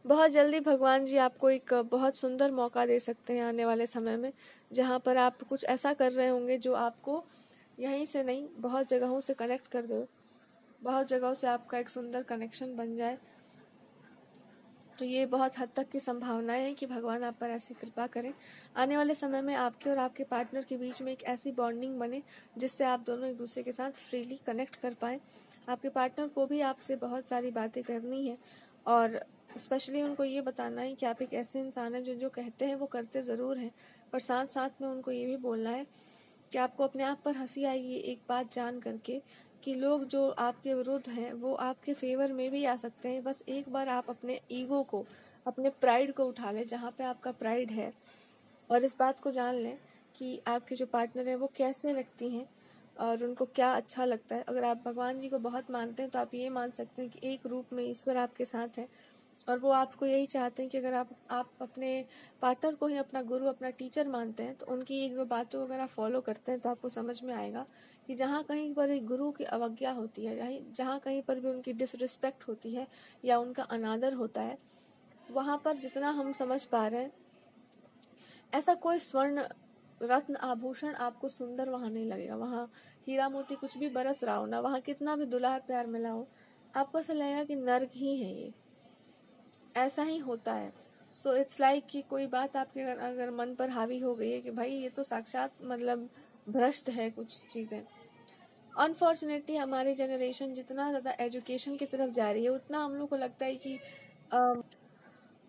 बहुत जल्दी भगवान जी आपको एक बहुत सुंदर मौका दे सकते हैं आने वाले समय में, जहाँ पर आप कुछ ऐसा कर रहे होंगे जो आपको यहीं से नहीं बहुत जगहों से कनेक्ट कर दो, बहुत जगहों से आपका एक सुंदर कनेक्शन बन जाए। तो ये बहुत हद तक की संभावनाएं हैं कि भगवान आप पर ऐसी कृपा करें। आने वाले समय में आपके और आपके पार्टनर के बीच में एक ऐसी बॉन्डिंग बने जिससे आप दोनों एक दूसरे के साथ फ्रीली कनेक्ट कर पाएँ। आपके पार्टनर को भी आपसे बहुत सारी बातें करनी है और स्पेशली उनको ये बताना है कि आप एक ऐसे इंसान हैं जो जो कहते हैं वो करते ज़रूर हैं, पर साथ साथ में उनको ये भी बोलना है कि आपको अपने आप पर हंसी आएगी एक बात जान करके कि लोग जो आपके विरुद्ध हैं वो आपके फेवर में भी आ सकते हैं। बस एक बार आप अपने ईगो को, अपने प्राइड को उठा लें जहाँ पे आपका प्राइड है, और इस बात को जान लें कि आपके जो पार्टनर हैं वो कैसे व्यक्ति हैं और उनको क्या अच्छा लगता है। अगर आप भगवान जी को बहुत मानते हैं तो आप ये मान सकते हैं कि एक रूप में ईश्वर आपके साथ है और वो आपको यही चाहते हैं कि अगर आप अपने पार्टनर को ही अपना गुरु, अपना टीचर मानते हैं तो उनकी एक दो बातों को अगर आप फॉलो करते हैं तो आपको समझ में आएगा कि जहाँ कहीं पर एक गुरु की अवज्ञा होती है, जहाँ कहीं पर भी उनकी डिसरिस्पेक्ट होती है या उनका अनादर होता है, वहाँ पर जितना हम समझ पा रहे हैं ऐसा कोई स्वर्ण रत्न आभूषण आपको सुंदर वहाँ नहीं लगेगा। वहाँ हीरा मोती कुछ भी बरस रहा हो ना, वहाँ कितना भी दुल्हार प्यार मिला हो, आपको ऐसा लगेगा कि नर्क ही है ये। ऐसा ही होता है। सो इट्स लाइक कि कोई बात आपके अगर मन पर हावी हो गई है कि भाई ये तो साक्षात मतलब भ्रष्ट है कुछ चीज़ें। अनफॉर्चुनेटली हमारी जनरेशन जितना ज़्यादा एजुकेशन की तरफ जा रही है उतना हम लोग को लगता है कि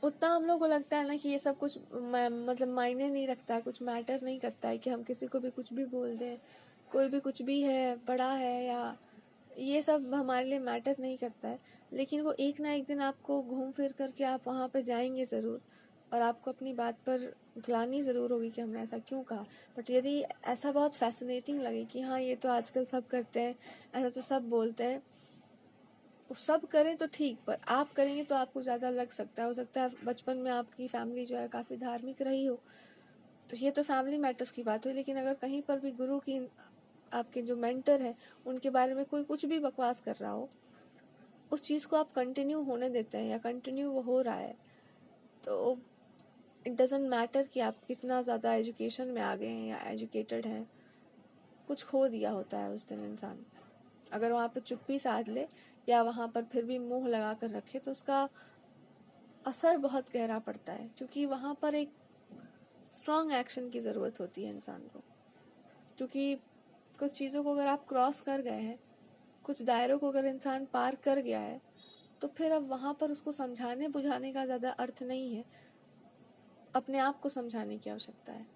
उतना हम लोग को लगता है ना कि ये सब कुछ मतलब मायने नहीं रखता है, कुछ मैटर नहीं करता है कि हम किसी को भी कुछ भी बोल दें, कोई भी कुछ भी है, बड़ा है या ये सब हमारे लिए मैटर नहीं करता है। लेकिन वो एक ना एक दिन आपको घूम फिर करके आप वहाँ पे जाएंगे ज़रूर और आपको अपनी बात पर ग्लानि ज़रूर होगी कि हमने ऐसा क्यों कहा। बट यदि ऐसा बहुत फैसिनेटिंग लगे कि हाँ ये तो आजकल सब करते हैं, ऐसा तो सब बोलते हैं, सब करें तो ठीक, पर आप करेंगे तो आपको ज़्यादा लग सकता है। हो सकता है बचपन में आपकी फैमिली जो है काफ़ी धार्मिक रही हो, तो ये तो फैमिली मैटर्स की बात हुई। लेकिन अगर कहीं पर भी गुरु की, आपके जो मेंटर है उनके बारे में कोई कुछ भी बकवास कर रहा हो, उस चीज़ को आप कंटिन्यू होने देते हैं या कंटिन्यू वो हो रहा है, तो इट डजेंट मैटर कि आप कितना ज़्यादा एजुकेशन में आ गए हैं या एजुकेटेड हैं, कुछ खो दिया होता है उस दिन इंसान। अगर वहाँ पे चुप्पी साध ले या वहाँ पर फिर भी मुंह लगा कर रखे तो उसका असर बहुत गहरा पड़ता है, क्योंकि वहाँ पर एक स्ट्रॉन्ग एक्शन की ज़रूरत होती है इंसान को। क्योंकि कुछ चीज़ों को अगर आप क्रॉस कर गए हैं, कुछ दायरों को अगर इंसान पार कर गया है, तो फिर अब वहाँ पर उसको समझाने बुझाने का ज़्यादा अर्थ नहीं है, अपने आप को समझाने की आवश्यकता है।